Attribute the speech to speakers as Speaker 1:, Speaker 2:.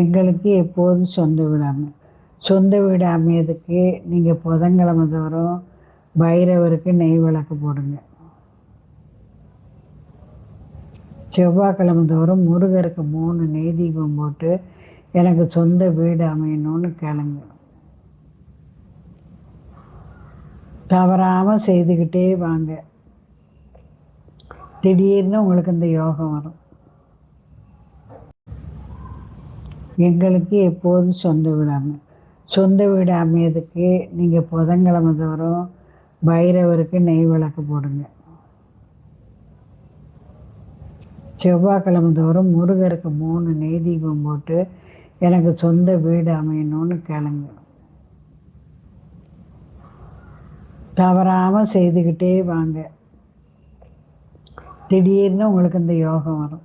Speaker 1: எங்களுக்கு எப்போதும் சொந்த வீடு அமையதுக்கு நீங்கள் புதன்கிழமை தோறும் பைரவருக்கு நெய் விளக்கு போடுங்க. செவ்வாய்க்கிழமை தோறும் முருகருக்கு 3 நெய் தீபம் போட்டு எனக்கு சொந்த வீடு அமையணும்னு கேளுங்க. தவறாமல் செய்துக்கிட்டே வாங்க. திடீர்னு உங்களுக்கு இந்த யோகம் வரும். எங்களுக்கு எப்போதும் சொந்த வீடு அமையதுக்கு நீங்கள் புதன்கிழமை தோறும் பைரவருக்கு நெய் விளக்கு போடுங்க. செவ்வாய்க்கிழமை தோறும் முருகருக்கு 3 நெய் தீபம் போட்டு எனக்கு சொந்த வீடு அமையணும்னு கேளுங்க. தவறாமல் செய்துக்கிட்டே வாங்க. திடீர்னு உங்களுக்கு இந்த யோகம் வரும்.